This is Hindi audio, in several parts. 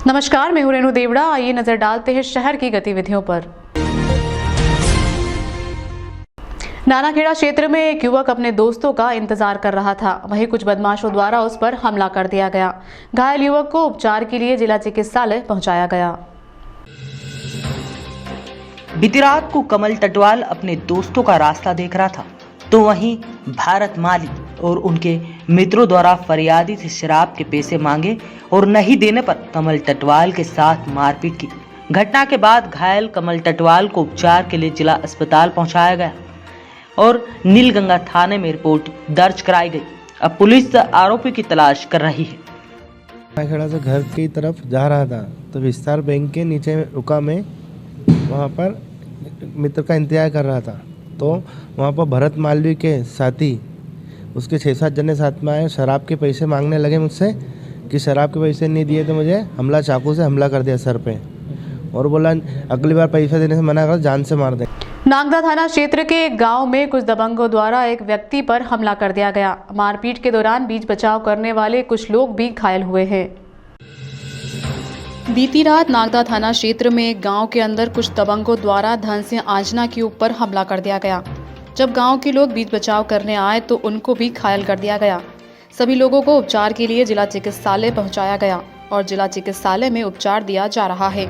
नमस्कार, मैं हूं रेणु देवड़ा। आइए नजर डालते हैं शहर की गतिविधियों पर। नानाखेड़ा क्षेत्र में एक युवक अपने दोस्तों का इंतजार कर रहा था। वहीं कुछ बदमाशों द्वारा उस पर हमला कर दिया गया। घायल युवक को उपचार के लिए जिला चिकित्सालय पहुंचाया गया। बीती रात को कमल टटवाल अपने दोस्तों का रास्ता देख रहा था, तो वहीं भारत माली और उनके मित्रों द्वारा फरियादी से शराब के पैसे मांगे और नहीं देने पर कमल टटवाल के साथ मारपीट की। घटना के बाद घायल कमल टटवाल को उपचार के लिए जिला अस्पताल पहुंचाया गया और नीलगंगा थाने में रिपोर्ट दर्ज कराई गई। अब पुलिस आरोपी की तलाश कर रही है। नानाखेड़ा से घर की तरफ जा रहा था तो विस्तार बैंक के नीचे रुका। मैं वहाँ पर मित्र का इंतजार कर रहा था, तो वहाँ पर भरत मालवी के साथी उसके 6-7 जने साथ में आए। शराब के पैसे मांगने लगे मुझसे कि शराब के पैसे नहीं दिए तो मुझे चाकू से हमला कर दिया सर पे, और बोला अगली बार पैसे देने से मना कर, जान से मार दे। नागदा थाना क्षेत्र के एक गांव में कुछ दबंगों द्वारा एक व्यक्ति पर हमला कर दिया गया। मारपीट के दौरान बीच बचाव करने वाले कुछ लोग भी घायल हुए हैं। बीती रात नागदा थाना क्षेत्र में एक गांव के अंदर कुछ दबंगों द्वारा धन सिंह आंजना के ऊपर हमला कर दिया गया। जब गांव के लोग बीच बचाव करने आए तो उनको भी घायल कर दिया गया। सभी लोगों को उपचार के लिए जिला चिकित्सालय पहुंचाया गया और जिला चिकित्सालय में उपचार दिया जा रहा है।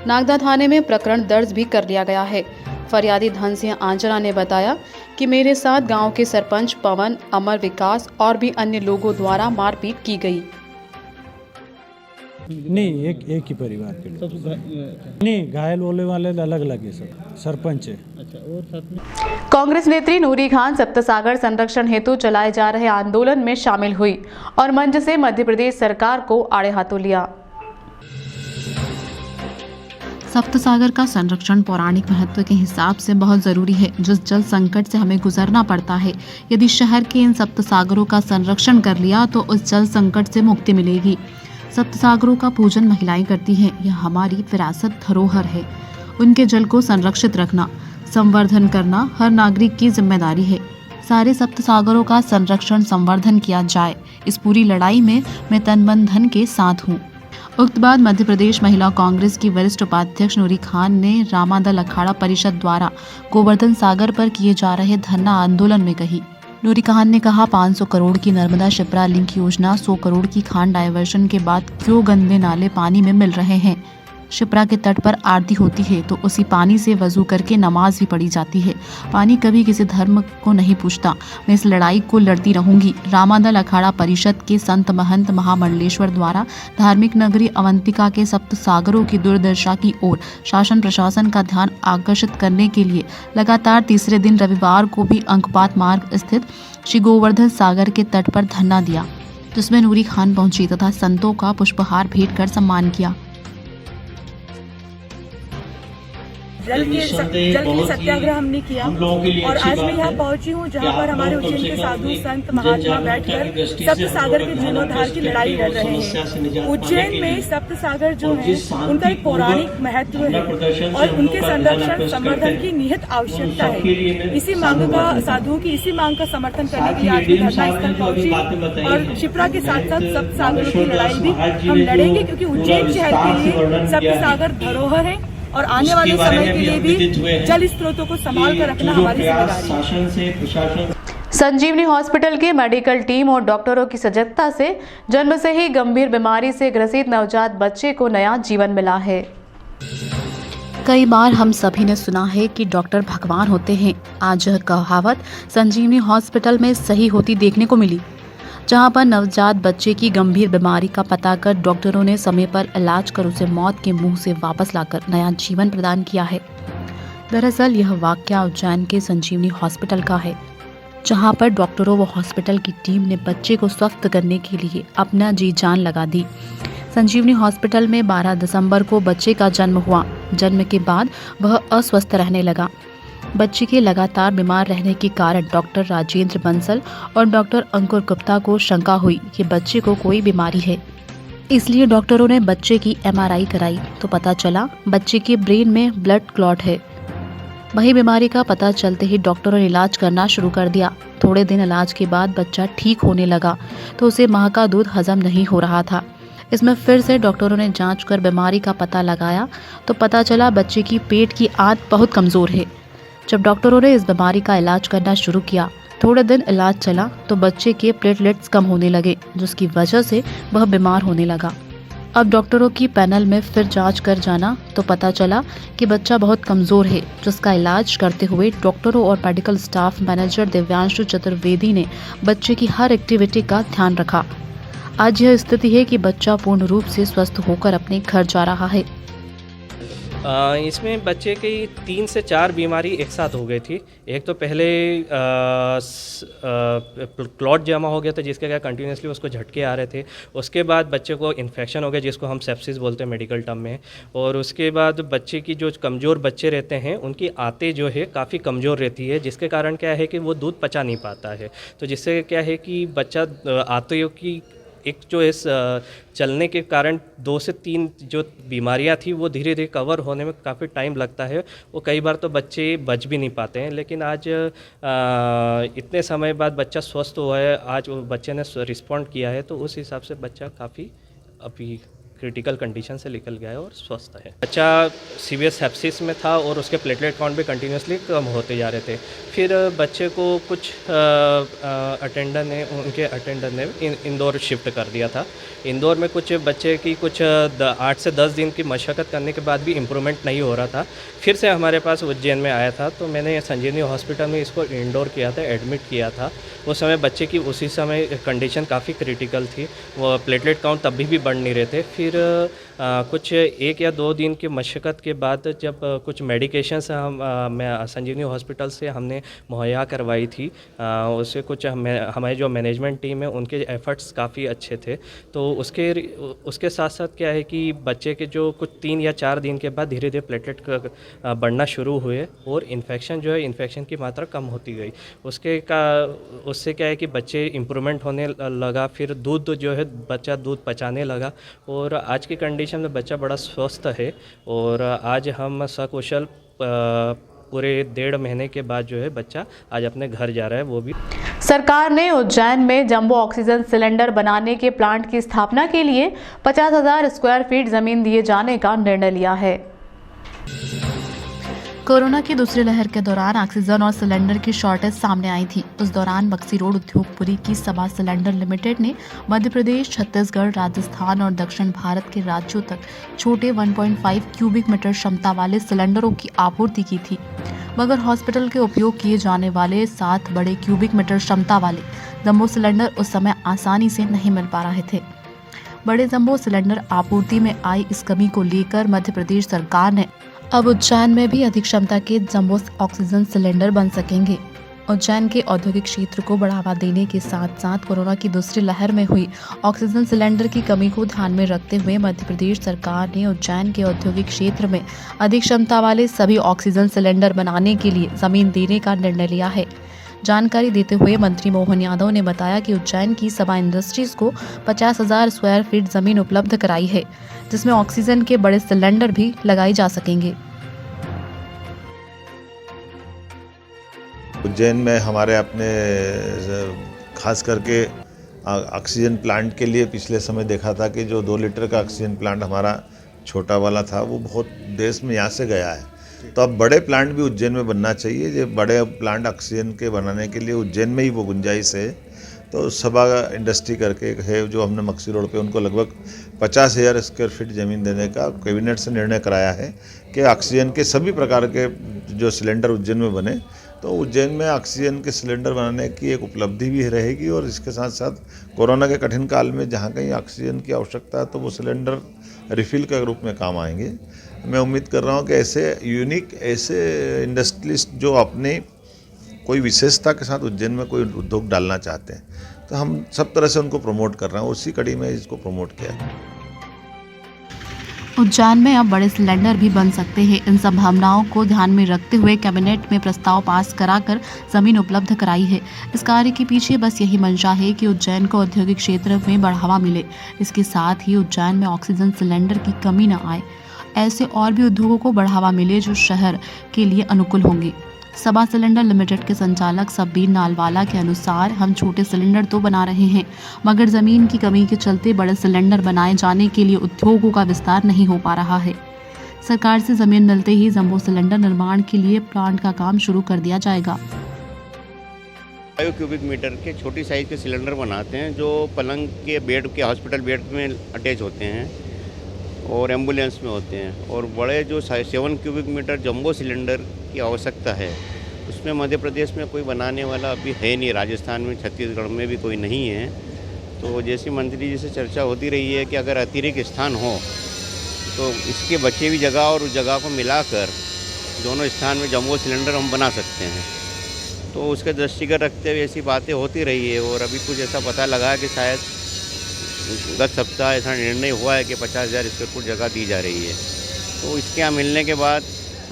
नागदा थाने में प्रकरण दर्ज भी कर लिया गया है। फरियादी धन सिंह आंजना ने बताया कि मेरे साथ गांव के सरपंच पवन, अमर, विकास और भी अन्य लोगों द्वारा मारपीट की गई। नहीं, एक ही परिवार के लोग। नहीं, घायल होने वाले अलग अलग है, सब सरपंच है। अच्छा, और साथ में कांग्रेस नेत्री नूरी खान सप्तसागर संरक्षण हेतु चलाए जा रहे आंदोलन में शामिल हुई और मंच से मध्य प्रदेश सरकार को आड़े हाथों लिया। सप्तसागर का संरक्षण पौराणिक महत्व के हिसाब से बहुत जरूरी है। जिस जल संकट से हमें गुजरना पड़ता है, यदि शहर के इन सप्तसागरों का संरक्षण कर लिया तो उस जल संकट से मुक्ति मिलेगी। सप्तसागरों का पूजन महिलाएं करती हैं। यह हमारी विरासत धरोहर है। उनके जल को संरक्षित रखना, संवर्धन करना हर नागरिक की जिम्मेदारी है। सारे सप्तसागरों का संरक्षण संवर्धन किया जाए। इस पूरी लड़ाई में मैं तन मन धन के साथ हूँ। उक्त बात मध्य प्रदेश महिला कांग्रेस की वरिष्ठ उपाध्यक्ष नूरी खान ने रामादल अखाड़ा परिषद द्वारा गोवर्धन सागर पर किए जा रहे धरना आंदोलन में कही। नूरी खान ने कहा, 500 करोड़ की नर्मदा शिप्रा लिंक योजना, 100 करोड़ की खान डायवर्शन के बाद क्यों गंदे नाले पानी में मिल रहे हैं? शिप्रा के तट पर आरती होती है तो उसी पानी से वजू करके नमाज भी पढ़ी जाती है। पानी कभी किसी धर्म को नहीं पूछता। मैं इस लड़ाई को लड़ती रहूंगी। रामादल अखाड़ा परिषद के संत महंत महामंडलेश्वर द्वारा धार्मिक नगरी अवंतिका के सप्तसागरों की दुर्दशा की ओर शासन प्रशासन का ध्यान आकर्षित करने के लिए लगातार तीसरे दिन रविवार को भी अंकपात मार्ग स्थित श्री गोवर्धन सागर के तट पर धरना दिया, जिसमें नूरी खान पहुंची तथा संतों का पुष्पहार भेंट कर सम्मान किया। जल के सत्याग्रह हमने किया और आज मैं यहाँ पहुंची हूँ जहाँ पर हमारे उज्जैन के साधु संत महात्मा बैठकर सप्तसागर के जीर्णोद्धार की लड़ाई लड़ रहे हैं। उज्जैन में सप्तसागर जो है उनका एक पौराणिक महत्व है और उनके संरक्षण संवर्धन की निहित आवश्यकता है। इसी मांग का साधुओं की इसी मांग का समर्थन करने के लिए आज मैं धरना स्थल पहुंची और शिप्रा के साथ साथ सप्तसागरों की लड़ाई भी हम लड़ेंगे, क्योंकि उज्जैन शहर के लिए सप्तसागर धरोहर है और आने वाले समय के लिए भी जल स्रोतों को संभाल कर रखना हमारी जिम्मेदारी है। संजीवनी हॉस्पिटल की मेडिकल टीम और डॉक्टरों की सजगता से जन्म से ही गंभीर बीमारी से ग्रसित नवजात बच्चे को नया जीवन मिला है। कई बार हम सभी ने सुना है कि डॉक्टर भगवान होते हैं। आज यह कहावत संजीवनी हॉस्पिटल में सही होती देखने को मिली, जहां पर नवजात बच्चे की गंभीर बीमारी का पता कर डॉक्टरों ने समय पर इलाज कर उसे मौत के मुंह से वापस लाकर नया जीवन प्रदान किया है। दरअसल यह वाकया उज्जैन के संजीवनी हॉस्पिटल का है, जहां पर डॉक्टरों व हॉस्पिटल की टीम ने बच्चे को स्वस्थ करने के लिए अपना जी जान लगा दी। संजीवनी हॉस्पिटल में 12 दिसंबर को बच्चे का जन्म हुआ। जन्म के बाद वह अस्वस्थ रहने लगा। बच्चे के लगातार बीमार रहने के कारण डॉक्टर राजेंद्र बंसल और डॉक्टर अंकुर गुप्ता को शंका हुई कि बच्चे को कोई बीमारी है। इसलिए डॉक्टरों ने बच्चे की MRI कराई तो पता चला बच्चे के ब्रेन में ब्लड क्लॉट है। वही बीमारी का पता चलते ही डॉक्टरों ने इलाज करना शुरू कर दिया। थोड़े दिन इलाज के बाद बच्चा ठीक होने लगा तो उसे मां का दूध हजम नहीं हो रहा था। इसमें फिर से डॉक्टरों ने जांच कर बीमारी का पता लगाया तो पता चला बच्चे की पेट की आंत बहुत कमज़ोर है। जब डॉक्टरों ने इस बीमारी का इलाज करना शुरू किया, थोड़े दिन इलाज चला तो बच्चे के प्लेटलेट्स कम होने लगे, जिसकी वजह से वह बीमार होने लगा। अब डॉक्टरों की पैनल में फिर जांच कर जाना तो पता चला कि बच्चा बहुत कमज़ोर है, जिसका इलाज करते हुए डॉक्टरों और medical staff manager Divyanshu Chaturvedi ने बच्चे की हर एक्टिविटी का ध्यान रखा। आज यह स्थिति है कि बच्चा पूर्ण रूप से स्वस्थ होकर अपने घर जा रहा है। इसमें बच्चे की 3 से 4 बीमारी एक साथ हो गई थी। एक तो पहले क्लॉट जमा हो गया था, जिसके क्या कंटिन्यूसली उसको झटके आ रहे थे। उसके बाद बच्चे को इन्फेक्शन हो गया, जिसको हम सेप्सिस बोलते हैं मेडिकल टर्म में। और उसके बाद बच्चे की जो कमज़ोर बच्चे रहते हैं उनकी आंतें जो है काफ़ी कमज़ोर रहती है, जिसके कारण क्या है कि वो दूध पचा नहीं पाता है। तो जिससे क्या है कि बच्चा आंतों की एक जो इस चलने के कारण 2 से 3 जो बीमारियां थी वो धीरे धीरे कवर होने में काफ़ी टाइम लगता है। वो कई बार तो बच्चे बच भी नहीं पाते हैं, लेकिन आज इतने समय बाद बच्चा स्वस्थ हुआ है, आज वो बच्चे ने रिस्पॉन्ड किया है, तो उस हिसाब से बच्चा काफ़ी अभी क्रिटिकल कंडीशन से निकल गया है और स्वस्थ है। बच्चा सीवियर सेप्सिस में था और उसके प्लेटलेट काउंट भी कंटिन्यूसली कम होते जा रहे थे। फिर बच्चे को कुछ उनके अटेंडर ने इंदौर शिफ्ट कर दिया था। इंदौर में कुछ बच्चे की कुछ 8 से 10 दिन की मशक्क़त करने के बाद भी इम्प्रूवमेंट नहीं हो रहा था। फिर से हमारे पास उज्जैन में आया था, तो मैंने संजीवनी हॉस्पिटल में इसको इंडोर किया था, एडमिट किया था। उस समय बच्चे की उसी समय कंडीशन काफ़ी क्रिटिकल थी, वो प्लेटलेट काउंट तभी भी बढ़ नहीं रहे थे। फिर कुछ 1 या 2 दिन की मशक्क़त के बाद जब कुछ मेडिकेशंस मैं संजीवनी हॉस्पिटल से हमने मुहैया करवाई थी, उससे कुछ हमारी जो मैनेजमेंट टीम है उनके एफ़र्ट्स काफ़ी अच्छे थे। तो उसके साथ साथ क्या है कि बच्चे के जो कुछ 3 या 4 दिन के बाद धीरे धीरे प्लेटलेट बढ़ना शुरू हुए और इन्फेक्शन की मात्रा कम होती गई। उससे क्या है कि बच्चे इम्प्रूवमेंट होने लगा। फिर दूध जो है बच्चा दूध पचाने लगा और आज की कंडीशन में बच्चा बड़ा स्वस्थ है। और आज हम सकुशल पूरे 1.5 महीने के बाद जो है बच्चा आज अपने घर जा रहा है, वो भी। सरकार ने उज्जैन में जंबो ऑक्सीजन सिलेंडर बनाने के प्लांट की स्थापना के लिए 50,000 स्क्वायर फीट जमीन दिए जाने का निर्णय लिया है। कोरोना की दूसरी लहर के दौरान ऑक्सीजन और सिलेंडर की शॉर्टेज सामने आई थी। उस दौरान बक्सी रोड उद्योगपुरी की सबा सिलेंडर लिमिटेड ने मध्य प्रदेश, छत्तीसगढ़, राजस्थान और दक्षिण भारत के राज्यों तक छोटे 1.5 क्यूबिक मीटर क्षमता वाले सिलेंडरों की आपूर्ति की थी, मगर हॉस्पिटल के उपयोग किए जाने वाले 7 बड़े क्यूबिक मीटर क्षमता वाले जंबो सिलेंडर उस समय आसानी से नहीं मिल पा रहे थे। बड़े जंबो सिलेंडर आपूर्ति में आई इस कमी को लेकर मध्य प्रदेश सरकार ने अब उज्जैन में भी अधिक क्षमता के जंबो ऑक्सीजन सिलेंडर बन सकेंगे। उज्जैन के औद्योगिक क्षेत्र को बढ़ावा देने के साथ साथ कोरोना की दूसरी लहर में हुई ऑक्सीजन सिलेंडर की कमी को ध्यान में रखते हुए मध्य प्रदेश सरकार ने उज्जैन के औद्योगिक क्षेत्र में अधिक क्षमता वाले सभी ऑक्सीजन सिलेंडर बनाने के लिए जमीन देने का निर्णय लिया है। जानकारी देते हुए मंत्री मोहन यादव ने बताया कि उज्जैन की सबा इंडस्ट्रीज को 50,000 स्क्वायर फीट जमीन उपलब्ध कराई है, जिसमें ऑक्सीजन के बड़े सिलेंडर भी लगाए जा सकेंगे। उज्जैन में हमारे अपने खास करके ऑक्सीजन प्लांट के लिए पिछले समय देखा था कि जो 2 लीटर का ऑक्सीजन प्लांट हमारा छोटा वाला था वो बहुत देश में यहाँ से गया है। तो अब बड़े प्लांट भी उज्जैन में बनना चाहिए। जो बड़े प्लांट ऑक्सीजन के बनाने के लिए उज्जैन में ही वो गुंजाइश है। तो सबा इंडस्ट्री करके है जो हमने मक्सी रोड पे उनको लगभग 50,000 स्क्वायर फीट ज़मीन देने का कैबिनेट से निर्णय कराया है कि ऑक्सीजन के सभी प्रकार के जो सिलेंडर उज्जैन में बने। तो उज्जैन में ऑक्सीजन के सिलेंडर बनाने की एक उपलब्धि भी रहेगी और इसके साथ साथ कोरोना के कठिन काल में जहाँ कहीं ऑक्सीजन की आवश्यकता है तो वो सिलेंडर रिफ़िल के रूप में काम आएंगे। मैं उम्मीद कर रहा हूँ कि ऐसे यूनिक इंडस्ट्रियलिस्ट जो अपने कोई विशेषता के साथ उज्जैन में कोई उद्योग डालना चाहते हैं तो हम सब तरह से उनको प्रमोट कर रहे हैं। उसी कड़ी में इसको प्रमोट किया। उज्जैन में अब बड़े सिलेंडर भी बन सकते हैं। इन संभावनाओं को ध्यान में रखते हुए कैबिनेट में प्रस्ताव पास कराकर जमीन उपलब्ध कराई है। इस कार्य के पीछे बस यही मंशा है कि उज्जैन को औद्योगिक क्षेत्र में बढ़ावा मिले, इसके साथ ही उज्जैन में ऑक्सीजन सिलेंडर की कमी न आए। ऐसे और भी उद्योगों को बढ़ावा मिले जो शहर के लिए अनुकूल होंगे। सबा सिलेंडर लिमिटेड के संचालक सब्बीर नालवाला के अनुसार हम छोटे सिलेंडर तो बना रहे हैं, मगर जमीन की कमी के चलते बड़े सिलेंडर बनाए जाने के लिए उद्योगों का विस्तार नहीं हो पा रहा है। सरकार से जमीन मिलते ही जंबो सिलेंडर निर्माण के लिए प्लांट का काम शुरू कर दिया जाएगा। 5 क्यूबिक मीटर के छोटी साइज़ के सिलेंडर बनाते हैं जो पलंग के बेड के हॉस्पिटल बेड में अटैच होते हैं और एम्बुलेंस में होते हैं। और बड़े जो 7 क्यूबिक मीटर जंबो सिलेंडर की आवश्यकता है उसमें मध्य प्रदेश में कोई बनाने वाला अभी है नहीं, राजस्थान में छत्तीसगढ़ में भी कोई नहीं है। तो जैसी मंत्री जी से चर्चा होती रही है कि अगर अतिरिक्त स्थान हो तो इसके बचे हुई जगह और उस जगह को मिलाकर दोनों स्थान में जंबो सिलेंडर हम बना सकते हैं। तो उसके दृष्टिगत रखते हुए ऐसी बातें होती रही है और अभी कुछ ऐसा पता लगा है कि शायद गत सप्ताह ऐसा निर्णय हुआ है कि 50,000 स्क्वायर फुट जगह दी जा रही है। तो इसके यहाँ मिलने के बाद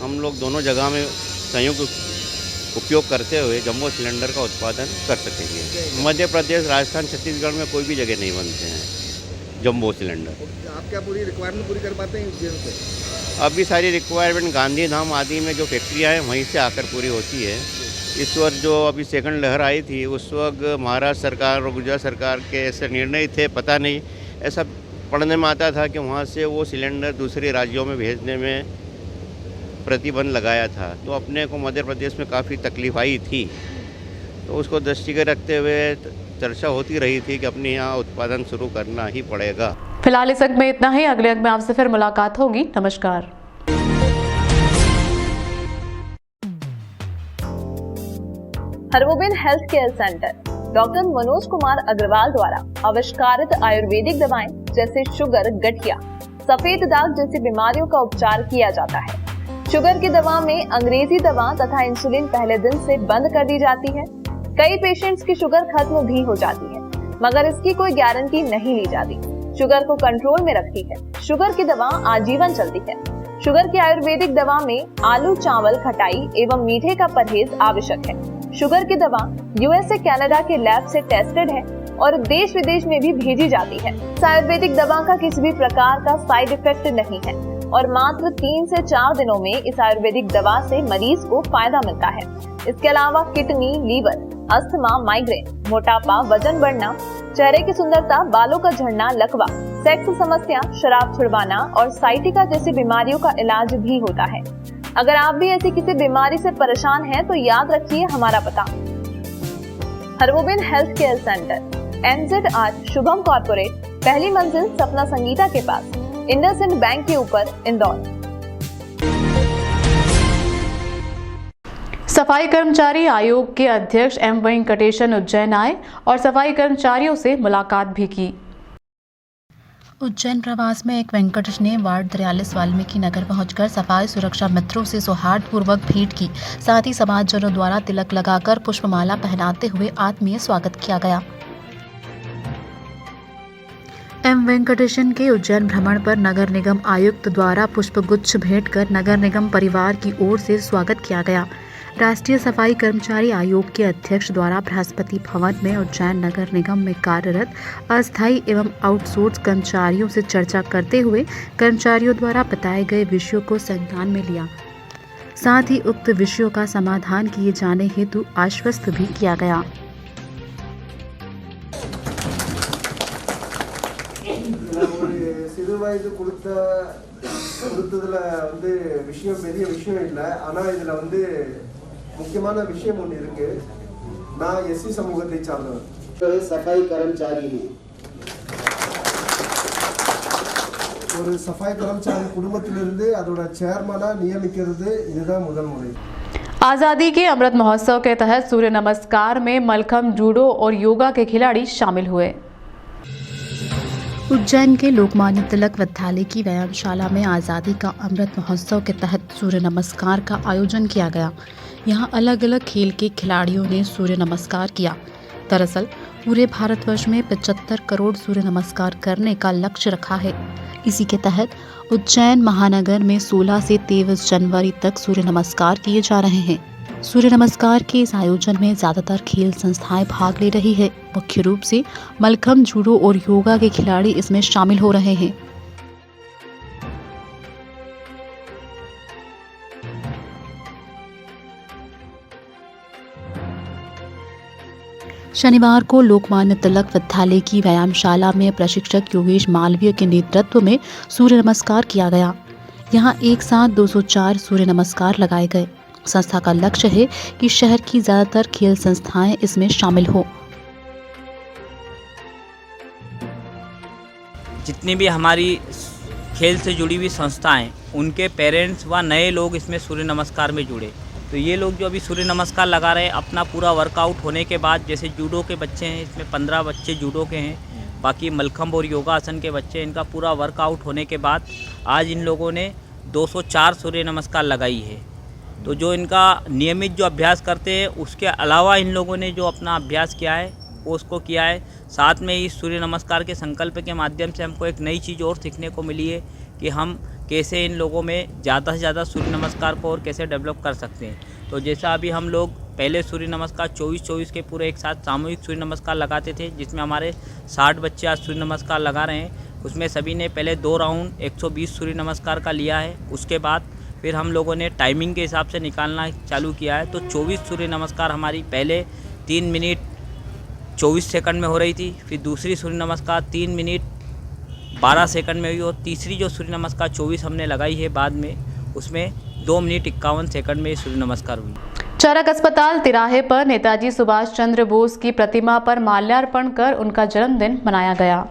हम लोग दोनों जगह में संयुक्त उपयोग करते हुए जंबो सिलेंडर का उत्पादन कर सकेंगे। मध्य प्रदेश, राजस्थान, छत्तीसगढ़ में कोई भी जगह नहीं बनते हैं जंबो सिलेंडर। आप क्या पूरी रिक्वायरमेंट पूरी कर पाते हैं उज्जैन से? अभी सारी रिक्वायरमेंट गांधीधाम आदि में जो फैक्ट्रियाँ हैं वहीं से आकर पूरी होती है। इस वक्त जो अभी सेकंड लहर आई थी उस वक्त महाराष्ट्र सरकार और गुजरात सरकार के ऐसे निर्णय थे, पता नहीं, ऐसा पढ़ने में आता था कि वहाँ से वो सिलेंडर दूसरे राज्यों में भेजने में प्रतिबंध लगाया था। तो अपने को मध्य प्रदेश में काफ़ी तकलीफ आई थी। तो उसको दृष्टिगत रखते हुए चर्चा होती रही थी कि अपने यहाँ उत्पादन शुरू करना ही पड़ेगा। फिलहाल इस अंक में इतना ही। अगले अंक में आपसे फिर मुलाकात होगी। नमस्कार। Herbobin health care centre doctor Manoj Kumar Agrawal द्वारा आविष्कारित आयुर्वेदिक दवाएं जैसे शुगर, गठिया, सफेद दाग जैसी बीमारियों का उपचार किया जाता है। शुगर की दवा में अंग्रेजी दवा तथा इंसुलिन पहले दिन से बंद कर दी जाती है। कई पेशेंट्स की शुगर खत्म भी हो जाती है, मगर इसकी कोई गारंटी नहीं ली जाती। शुगर को कंट्रोल में रखती है। शुगर की दवा आजीवन चलती है। शुगर की आयुर्वेदिक दवा में आलू, चावल, खटाई एवं मीठे का परहेज आवश्यक है। शुगर की दवा यूएसए, कनाडा के लैब से टेस्टेड है और देश विदेश में भी भेजी जाती है। इस आयुर्वेदिक दवा का किसी भी प्रकार का साइड इफेक्ट नहीं है और मात्र 3 से 4 दिनों में इस आयुर्वेदिक दवा से मरीज को फायदा मिलता है। इसके अलावा किडनी, लीवर, अस्थमा, माइग्रेन, मोटापा, वजन बढ़ना, चेहरे की सुंदरता, बालों का झड़ना, लकवा, सेक्स समस्या, शराब छुड़वाना और साइटिका जैसी बीमारियों का इलाज भी होता है। अगर आप भी ऐसी किसी बीमारी से परेशान हैं तो याद रखिए हमारा पता। Herbobin health care centre, MZ8 Shubham corporate, पहली मंजिल सपना संगीता के पास, इंडसइंड बैंक के ऊपर, इंदौर। सफाई कर्मचारी आयोग के अध्यक्ष M वेंकटेशन उज्जैन आए और सफाई कर्मचारियों से मुलाकात भी की। उज्जैन प्रवास में एक वेंकटेश ने वार्ड 43 वाल्मीकि नगर पहुंचकर सफाई सुरक्षा मित्रों से सौहार्दपूर्वक भेंट की। साथ ही समाजजनों द्वारा तिलक लगाकर पुष्पमाला पहनाते हुए आत्मीय स्वागत किया गया। M वेंकटेशन के उज्जैन भ्रमण पर नगर निगम आयुक्त द्वारा पुष्पगुच्छ भेंट कर नगर निगम परिवार की ओर से स्वागत किया गया। राष्ट्रीय सफाई कर्मचारी आयोग के अध्यक्ष द्वारा बृहस्पति भवन में उज्जैन नगर निगम में कार्यरत अस्थायी एवं आउटसोर्स कर्मचारियों से चर्चा करते हुए कर्मचारियों द्वारा बताए गए विषयों को संज्ञान में लिया। साथ ही उक्त विषयों का समाधान किए जाने हेतु आश्वस्त भी किया गया। முக்கியமான விஷயம் ஒன்று இருக்கு. நான் எஸ்சி சமூகத்தை சார்ந்தவர், சஃபாई कर्मचारी हूँ. ஒரு சஃபாई कर्मचारी குடும்பத்திலிருந்து அதோட சேர்மனா நியமிக்கிறது இதுதான் முதல் முறை। आज़ादी के अमृत महोत्सव के तहत सूर्य नमस्कार में मलखम, जूडो और योगा के खिलाड़ी शामिल हुए। उज्जैन के लोकमान्य तिलक विद्यालय की व्यायामशाला में आज़ादी का अमृत महोत्सव के तहत सूर्य नमस्कार का आयोजन किया गया। यहाँ अलग अलग खेल के खिलाड़ियों ने सूर्य नमस्कार किया। दरअसल पूरे भारतवर्ष में 75 करोड़ सूर्य नमस्कार करने का लक्ष्य रखा है। इसी के तहत उज्जैन महानगर में 16 से 23 जनवरी तक सूर्य नमस्कार किए जा रहे हैं। सूर्य नमस्कार के इस आयोजन में ज़्यादातर खेल संस्थाएं भाग ले रही है। मुख्य रूप से मलखम, जूडो और योगा के खिलाड़ी इसमें शामिल हो रहे हैं। शनिवार को लोकमान्य तिलक विद्यालय की व्यायामशाला में प्रशिक्षक योगेश मालवीय के नेतृत्व में सूर्य नमस्कार किया गया। यहां एक साथ 204 सूर्य नमस्कार लगाए गए। संस्था का लक्ष्य है कि शहर की ज्यादातर खेल संस्थाएं इसमें शामिल हो। जितनी भी हमारी खेल से जुड़ी हुई संस्थाएं, उनके पेरेंट्स व नए लोग इसमें सूर्य नमस्कार में जुड़े। तो ये लोग जो अभी सूर्य नमस्कार लगा रहे हैं, अपना पूरा वर्कआउट होने के बाद, जैसे जूडो के बच्चे हैं, इसमें 15 बच्चे जूडो के हैं, बाकी मलखम्ब और योगासन के बच्चे, इनका पूरा वर्कआउट होने के बाद आज इन लोगों ने 204 सूर्य नमस्कार लगाई है। तो जो इनका नियमित जो अभ्यास करते हैं, उसके अलावा इन लोगों ने जो अपना अभ्यास किया है वो उसको किया है। साथ में इस सूर्य नमस्कार के संकल्प के माध्यम से हमको एक नई चीज़ और सीखने को मिली है कि हम कैसे इन लोगों में ज़्यादा से ज़्यादा सूर्य नमस्कार को और कैसे डेवलप कर सकते हैं। तो जैसा अभी हम लोग पहले सूर्य नमस्कार 24-24 के पूरे एक साथ सामूहिक सूर्य नमस्कार लगाते थे, जिसमें हमारे 60 बच्चे आज सूर्य नमस्कार लगा रहे हैं। उसमें सभी ने पहले 2 राउंड 120 सूर्य नमस्कार का लिया है। उसके बाद फिर हम लोगों ने टाइमिंग के हिसाब से निकालना चालू किया है। तो 24 सूर्य नमस्कार हमारी पहले 3 मिनट 24 सेकंड में हो रही थी, फिर दूसरी सूर्य नमस्कार 3 मिनट 12 सेकंड में हुई, और तीसरी जो सूर्य नमस्कार 24 हमने लगाई है बाद में, उसमें 2 मिनट 51 सेकंड में सूर्य नमस्कार हुई। चरक अस्पताल तिराहे पर नेताजी सुभाष चंद्र बोस की प्रतिमा पर माल्यार्पण कर उनका जन्मदिन मनाया गया।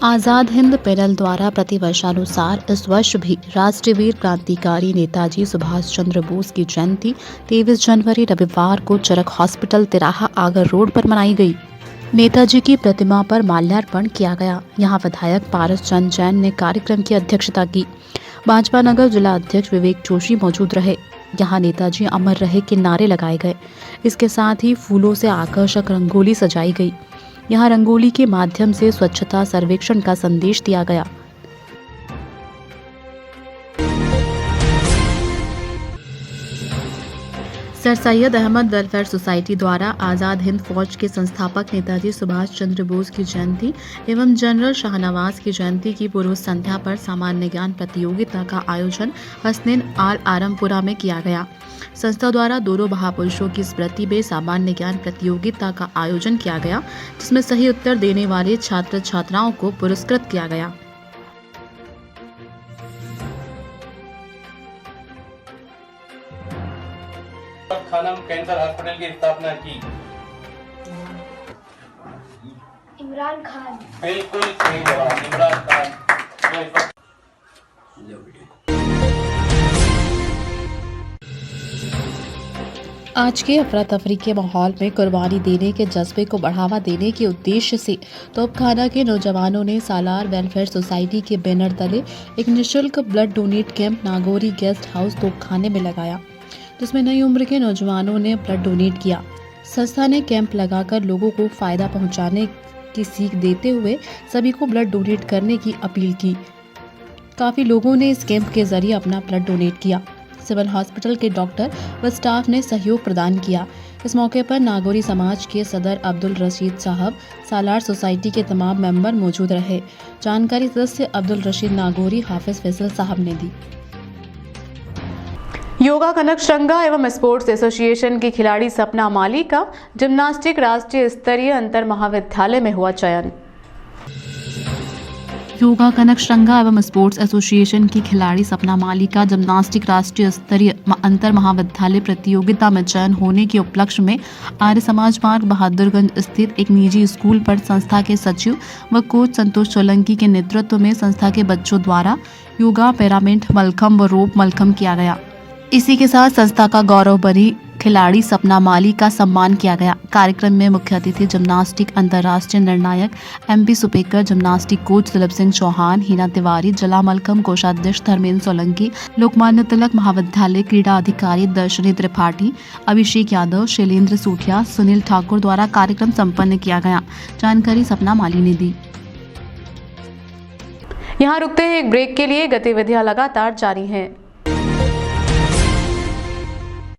आज़ाद हिंद पैनल द्वारा प्रतिवर्षानुसार इस वर्ष भी राष्ट्रीय वीर क्रांतिकारी नेताजी सुभाष चंद्र बोस की जयंती 23 जनवरी रविवार को चरक हॉस्पिटल तिराहा आगर रोड पर मनाई गई। नेताजी की प्रतिमा पर माल्यार्पण किया गया। यहां विधायक पारस चंद जैन ने कार्यक्रम की अध्यक्षता की। भाजपा नगर जिला अध्यक्ष विवेक जोशी मौजूद रहे। यहां नेताजी अमर रहे के नारे लगाए गए। इसके साथ ही फूलों से आकर्षक रंगोली सजाई गई। यहां रंगोली के माध्यम से स्वच्छता सर्वेक्षण का संदेश दिया गया। Sir Syed Ahmed welfare society द्वारा आज़ाद हिंद फौज के संस्थापक नेताजी सुभाष चंद्र बोस की जयंती एवं जनरल शाहनवाज की जयंती की पूर्व संध्या पर सामान्य ज्ञान प्रतियोगिता का आयोजन हसनैन आल आरमपुरा में किया गया। संस्था द्वारा दोनों महापुरुषों की स्मृति में सामान्य ज्ञान प्रतियोगिता का आयोजन किया गया, जिसमें सही उत्तर देने वाले छात्र छात्राओं को पुरस्कृत किया गया। खानम कैंसर हॉस्पिटल की स्थापना की? इमरान खान। बिल्कुल सही जवाब, इमरान खान। आज के अफरा तफरी के माहौल में कुर्बानी देने के जज्बे को बढ़ावा देने के उद्देश्य से तोपखाना के नौजवानों ने सालार वेलफेयर सोसाइटी के बैनर तले एक निःशुल्क blood donate camp Nagauri guest house तोपखाने में लगाया, जिसमें नई उम्र के नौजवानों ने ब्लड डोनेट किया। संस्था ने कैंप लगाकर लोगों को फायदा पहुंचाने की सीख देते हुए सभी को ब्लड डोनेट करने की अपील की। काफ़ी लोगों ने इस कैंप के जरिए अपना ब्लड डोनेट किया। सिविल हॉस्पिटल के डॉक्टर व स्टाफ ने सहयोग प्रदान किया। इस मौके पर नागौरी समाज के सदर अब्दुल रशीद साहब, सालार सोसाइटी के तमाम मेंबर मौजूद रहे। जानकारी सदस्य अब्दुल रशीद नागौरी, हाफिज फैसल साहब ने दी। योगा कनक श्रृंगा एवं स्पोर्ट्स एसोसिएशन की खिलाड़ी सपना माली का जिम्नास्टिक राष्ट्रीय स्तरीय अंतर महाविद्यालय में हुआ चयन। योगा कनक श्रृंगा एवं स्पोर्ट्स एसोसिएशन की खिलाड़ी सपना माली का जिम्नास्टिक राष्ट्रीय स्तरीय अंतर महाविद्यालय प्रतियोगिता में चयन होने के उपलक्ष्य में आर्य समाज मार्ग बहादुरगंज स्थित एक निजी स्कूल पर संस्था के सचिव व कोच संतोष सोलंकी के नेतृत्व में संस्था के बच्चों द्वारा योगा, पैरामिंट, मलखम्ब व रोप मलखम्ब किया गया। इसी के साथ संस्था का गौरव बनी खिलाड़ी सपना माली का सम्मान किया गया। कार्यक्रम में मुख्य अतिथि जिम्नास्टिक अंतर्राष्ट्रीय निर्णायक MP Supekar, gymnastic coach Dilip Singh Chauhan, Hina Tiwari, जिला मलखम्ब कोषाध्यक्ष धर्मेंद्र सोलंकी, लोकमान्य तिलक महाविद्यालय क्रीड़ा अधिकारी दर्शनी त्रिपाठी, अभिषेक यादव, शैलेंद्र सूठिया, सुनील ठाकुर द्वारा कार्यक्रम संपन्न किया गया। जानकारी सपना माली ने दी। यहाँ रुकते हैं एक ब्रेक के लिए। गतिविधियां लगातार जारी हैं।